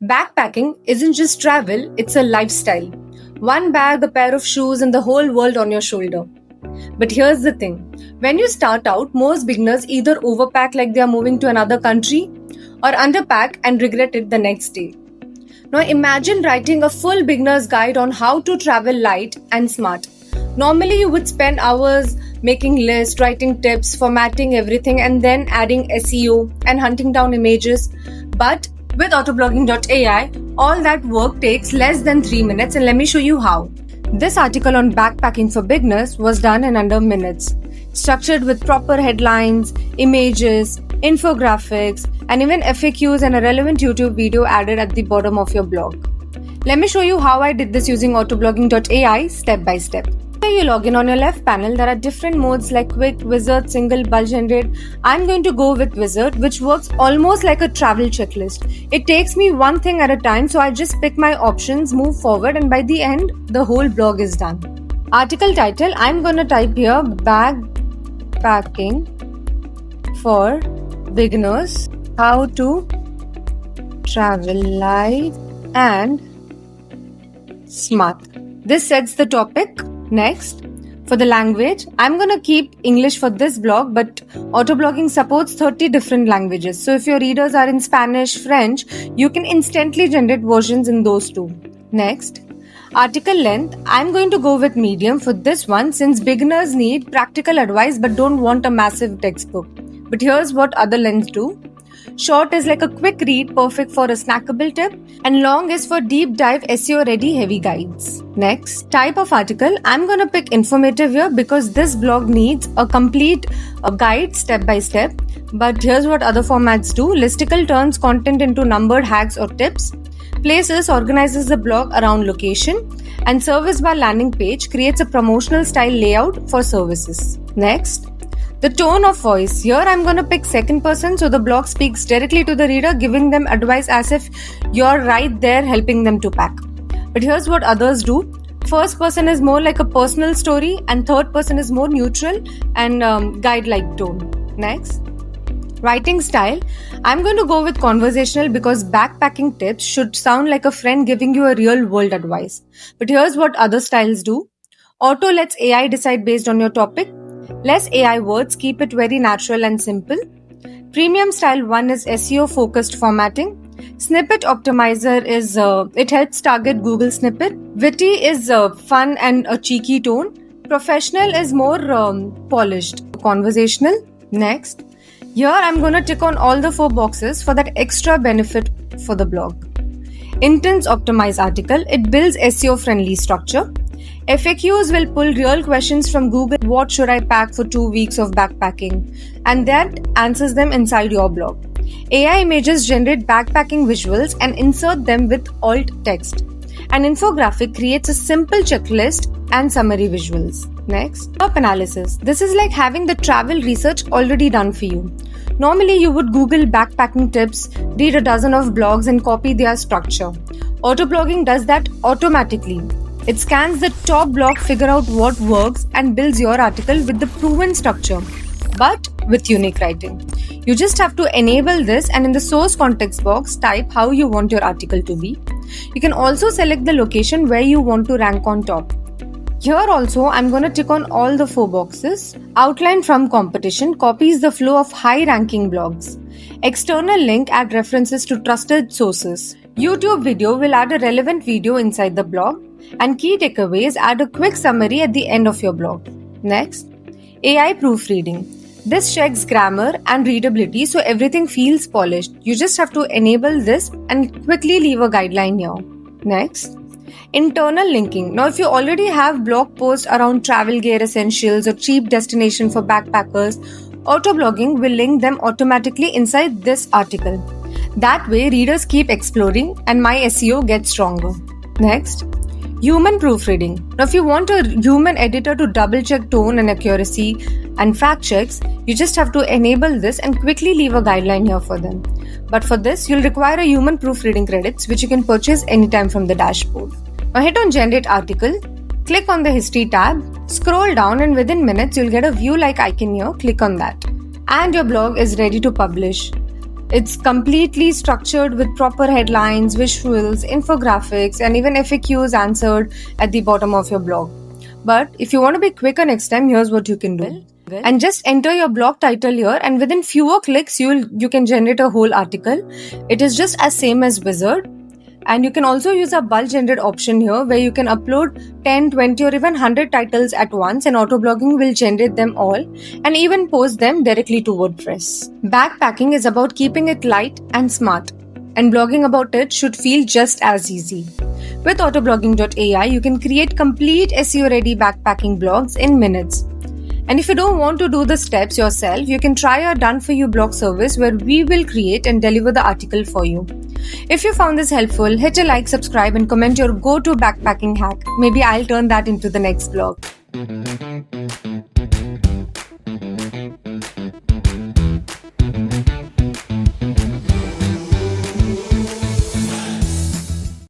Backpacking isn't just travel, it's a lifestyle. One bag, a pair of shoes, and the whole world on your shoulder. But here's the thing, when you start out, most beginners either overpack like they are moving to another country or underpack and regret it the next day. Now imagine writing a full beginner's guide on how to travel light and smart. Normally, you would spend hours making lists, writing tips, formatting everything, and then adding SEO and hunting down images. But with autoblogging.ai, all that work takes less than 3 minutes, and let me show you how. This article on backpacking for beginners was done in under minutes, structured with proper headlines, images, infographics, and even FAQs and a relevant YouTube video added at the bottom of your blog. Let me show you how I did this using autoblogging.ai step by step. After you log in, on your left panel, there are different modes like quick, wizard, single, bulk generate. I'm going to go with wizard, which works almost like a travel checklist. It takes me one thing at a time, so I just pick my options, move forward, and by the end, the whole blog is done. Article title, I'm going to type here backpacking for beginners, how to travel light and smart. This sets the topic. Next, for the language, I'm going to keep English for this blog, but Autoblogging supports 30 different languages. So if your readers are in Spanish, French, you can instantly generate versions in those too. Next, article length, I'm going to go with medium for this one since beginners need practical advice but don't want a massive textbook. But here's what other lengths do. Short is like a quick read, perfect for a snackable tip, and long is for deep dive SEO ready heavy guides. Next, type of article. I'm gonna pick informative here because this blog needs a complete guide step by step. But here's what other formats do. Listicle turns content into numbered hacks or tips. Places organizes the blog around location, and service bar landing page creates a promotional style layout for services. Next, the tone of voice. Here I'm going to pick second person so the blog speaks directly to the reader, giving them advice as if you're right there helping them to pack. But here's what others do. First person is more like a personal story and third person is more neutral and guide-like tone. Next, writing style. I'm going to go with conversational because backpacking tips should sound like a friend giving you a real world advice. But here's what other styles do. Auto lets AI decide based on your topic. Less AI words, keep it very natural and simple. Premium style 1 is SEO focused formatting. Snippet optimizer is it helps target Google snippet. Witty is fun and a cheeky tone. Professional is more polished. Conversational. Next, here I'm gonna tick on all the 4 boxes for that extra benefit for the blog. Intense optimized article. It builds SEO friendly structure. FAQs will pull real questions from Google. What should I pack for 2 weeks of backpacking? And that answers them inside your blog. AI images generate backpacking visuals and insert them with alt text. An infographic creates a simple checklist and summary visuals. Next, top analysis. This is like having the travel research already done for you. Normally, you would Google backpacking tips, read a dozen of blogs and copy their structure. Autoblogging does that automatically. It scans the top blog, figure out what works, and builds your article with the proven structure, but with unique writing. You just have to enable this and in the source context box, type how you want your article to be. You can also select the location where you want to rank on top. Here also, I'm going to tick on all the 4 boxes. Outline from competition copies the flow of high-ranking blogs. External link add references to trusted sources. YouTube video will add a relevant video inside the blog. And key takeaways add a quick summary at the end of your blog. Next, AI proofreading. This checks grammar and readability so everything feels polished. You just have to enable this and quickly leave a guideline here. Next, internal linking. Now if you already have blog posts around travel gear essentials or cheap destination for backpackers, Autoblogging will link them automatically inside this article. That way readers keep exploring and my SEO gets stronger. Next, human proofreading. Now, if you want a human editor to double check tone and accuracy and fact checks, you just have to enable this and quickly leave a guideline here for them. But for this, you'll require a human proofreading credits, which you can purchase anytime from the dashboard. Now, hit on Generate Article, click on the History tab, scroll down, and within minutes, you'll get a view-like icon here. Click on that. And your blog is ready to publish. It's completely structured with proper headlines, visuals, infographics, and even FAQs answered at the bottom of your blog. But if you want to be quicker next time, here's what you can do. And just enter your blog title here, and within fewer clicks, you can generate a whole article. It is just as same as Wizard. And you can also use a bulk generate option here where you can upload 10, 20 or even 100 titles at once, and Autoblogging will generate them all and even post them directly to WordPress. Backpacking is about keeping it light and smart, and blogging about it should feel just as easy. With Autoblogging.ai, you can create complete SEO ready backpacking blogs in minutes. And if you don't want to do the steps yourself, you can try our done for you blog service where we will create and deliver the article for you. If you found this helpful, hit a like, subscribe and comment your go-to backpacking hack. Maybe I'll turn that into the next blog.